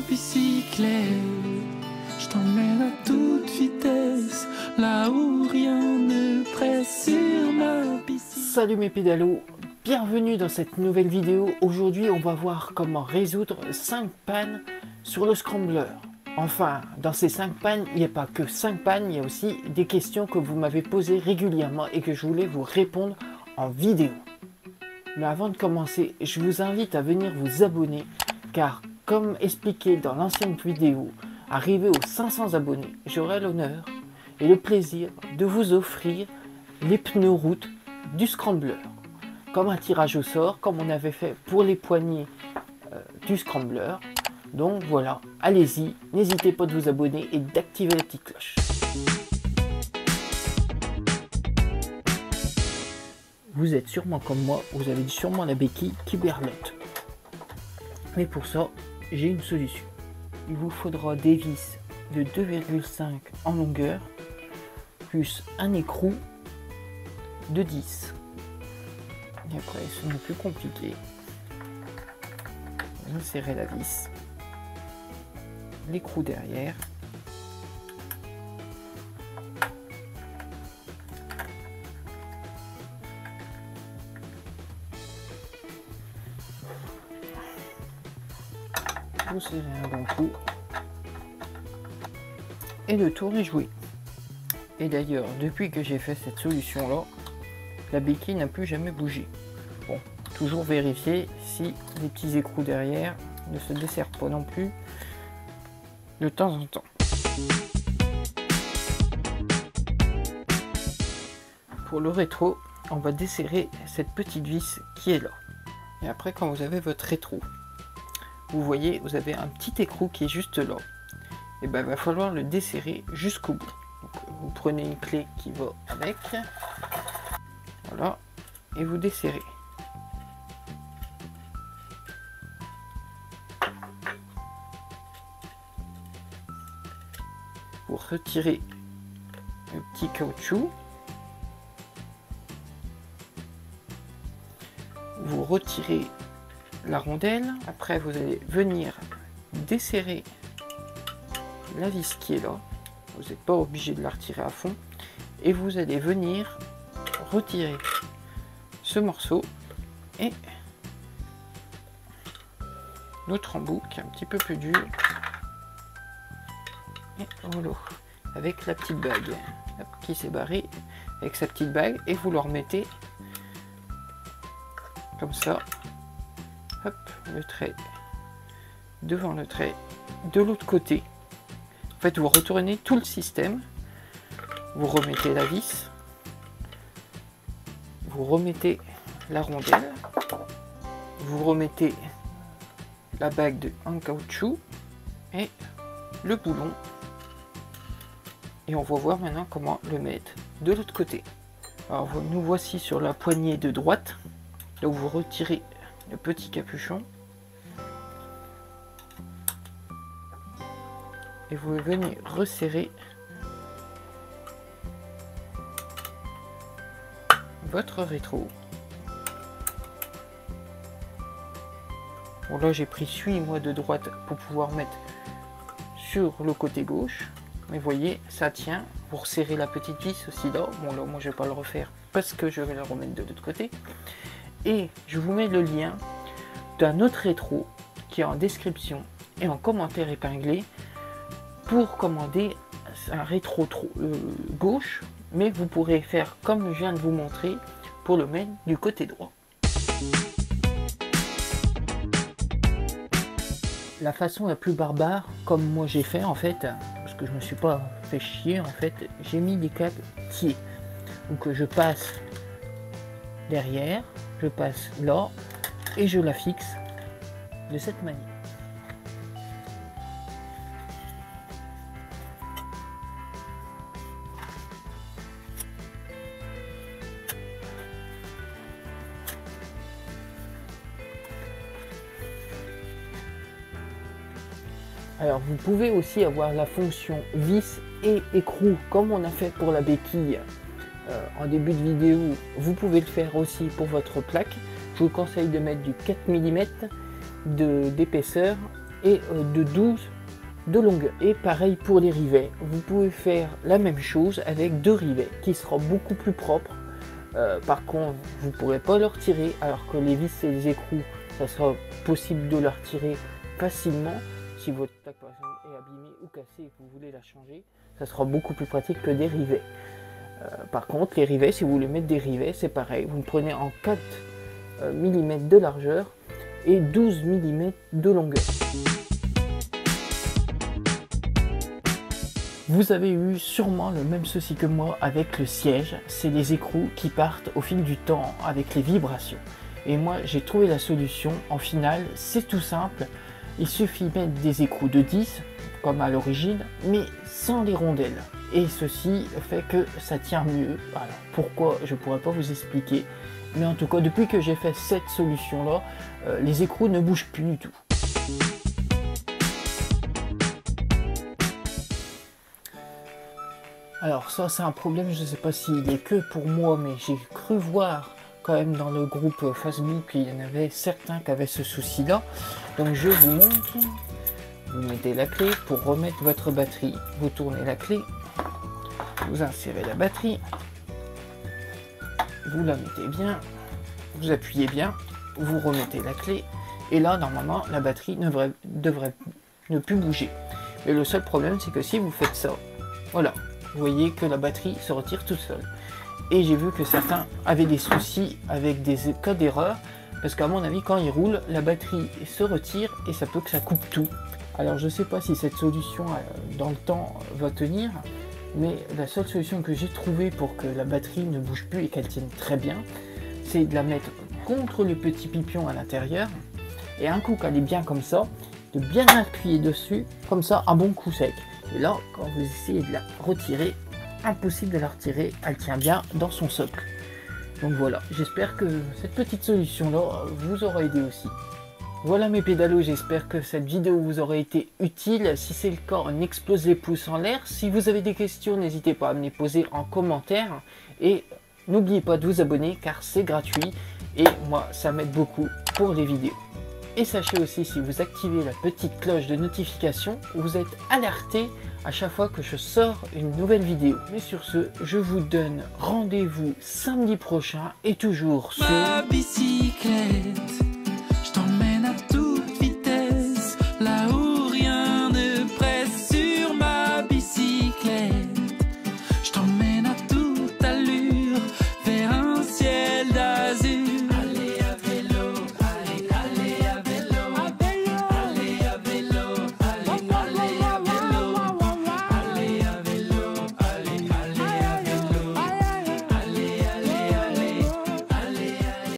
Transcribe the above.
bicyclette, je t'emmène à toute vitesse, là où rien ne presse sur ma bicyclette. Salut mes pédalos, bienvenue dans cette nouvelle vidéo. Aujourd'hui on va voir comment résoudre 5 pannes sur le scrambler. Enfin, dans ces 5 pannes, il n'y a pas que 5 pannes, il y a aussi des questions que vous m'avez posées régulièrement et que je voulais vous répondre en vidéo. Mais avant de commencer, je vous invite à venir vous abonner car comme expliqué dans l'ancienne vidéo, arrivé aux 500 abonnés, j'aurai l'honneur et le plaisir de vous offrir les pneus route du scrambler. Comme un tirage au sort, comme on avait fait pour les poignées du scrambler. Donc voilà, allez-y, n'hésitez pas de vous abonner et d'activer la petite cloche. Vous êtes sûrement comme moi, vous avez sûrement la béquille qui berlotte. Mais pour ça, j'ai une solution. Il vous faudra des vis de 2,5 en longueur, plus un écrou de 10. Et après, ce n'est plus compliqué. Vous insérez la vis, l'écrou derrière, vous serrez un bon coup et le tour est joué. Et d'ailleurs, depuis que j'ai fait cette solution là, la béquille n'a plus jamais bougé. Bon, toujours vérifier si les petits écrous derrière ne se desserrent pas non plus de temps en temps. Pour le rétro, on va desserrer cette petite vis qui est là. Et après, quand vous avez votre rétro, vous voyez, vous avez un petit écrou qui est juste là. Et ben, il va falloir le desserrer jusqu'au bout. Donc, vous prenez une clé qui va avec. Voilà. Et vous desserrez. Vous retirez le petit caoutchouc. Vous retirez la rondelle. Après, vous allez venir desserrer la vis qui est là. Vous n'êtes pas obligé de la retirer à fond. Et vous allez venir retirer ce morceau et l'autre embout qui est un petit peu plus dur. Et voilà, avec la petite bague qui s'est barrée avec sa petite bague, et vous le remettez comme ça. Hop, le trait devant le trait de l'autre côté. En fait, vous retournez tout le système, vous remettez la vis, vous remettez la rondelle, vous remettez la bague en caoutchouc et le boulon, et on va voir maintenant comment le mettre de l'autre côté. Alors nous voici sur la poignée de droite, donc vous retirez le petit capuchon et vous venez resserrer votre rétro. Bon, là j'ai pris celui moi de droite pour pouvoir mettre sur le côté gauche, mais voyez, ça tient. Vous resserrez la petite vis aussi là. Bon là moi je vais pas le refaire parce que je vais la remettre de l'autre côté. Et je vous mets le lien d'un autre rétro qui est en description et en commentaire épinglé pour commander un rétro gauche, mais vous pourrez faire comme je viens de vous montrer pour le mettre du côté droit. La façon la plus barbare, comme moi j'ai fait en fait, parce que je me suis pas fait chier en fait, j'ai mis des câbles pieds. Donc je passe derrière, je passe là et je la fixe de cette manière. Alors vous pouvez aussi avoir la fonction vis et écrou comme on a fait pour la béquille en début de vidéo. Vous pouvez le faire aussi pour votre plaque. Je vous conseille de mettre du 4 mm d'épaisseur et de 12 de longueur. Et pareil pour les rivets, vous pouvez faire la même chose avec 2 rivets qui sera beaucoup plus propre. Par contre, vous ne pourrez pas le retirer, alors que les vis et les écrous, ça sera possible de le retirer facilement. Si votre plaque par exemple est abîmée ou cassée et que vous voulez la changer, ça sera beaucoup plus pratique que des rivets. Par contre, les rivets, si vous voulez mettre des rivets, c'est pareil. Vous prenez en 4 mm de largeur et 12 mm de longueur. Vous avez eu sûrement le même souci que moi avec le siège, c'est les écrous qui partent au fil du temps avec les vibrations. Et moi j'ai trouvé la solution, en finale c'est tout simple, il suffit de mettre des écrous de 10 comme à l'origine, mais sans les rondelles. Et ceci fait que ça tient mieux. Alors pourquoi, je ne pourrais pas vous expliquer, mais en tout cas depuis que j'ai fait cette solution là, les écrous ne bougent plus du tout. Alors ça c'est un problème, je ne sais pas s'il est que pour moi, mais j'ai cru voir quand même dans le groupe Facebook qu'il y en avait certains qui avaient ce souci là. Donc je vous montre, vous mettez la clé pour remettre votre batterie, vous tournez la clé, vous insérez la batterie, vous la mettez bien, vous appuyez bien, vous remettez la clé et là normalement la batterie devrait ne plus bouger. Mais le seul problème c'est que si vous faites ça, voilà, vous voyez que la batterie se retire toute seule. Et j'ai vu que certains avaient des soucis avec des cas d'erreur, parce qu'à mon avis, quand il roule, la batterie se retire et ça peut que ça coupe tout. Alors je ne sais pas si cette solution dans le temps va tenir, mais la seule solution que j'ai trouvée pour que la batterie ne bouge plus et qu'elle tienne très bien, c'est de la mettre contre le petit pipion à l'intérieur, et un coup qu'elle est bien comme ça, de bien appuyer dessus, comme ça, un bon coup sec. Et là, quand vous essayez de la retirer, impossible de la retirer, elle tient bien dans son socle. Donc voilà, j'espère que cette petite solution-là vous aura aidé aussi. Voilà mes pédalos, j'espère que cette vidéo vous aura été utile. Si c'est le cas, on explose les pouces en l'air. Si vous avez des questions, n'hésitez pas à me les poser en commentaire. Et n'oubliez pas de vous abonner car c'est gratuit. Et moi, ça m'aide beaucoup pour les vidéos. Et sachez aussi, si vous activez la petite cloche de notification, vous êtes alerté à chaque fois que je sors une nouvelle vidéo. Mais sur ce, je vous donne rendez-vous samedi prochain et toujours sur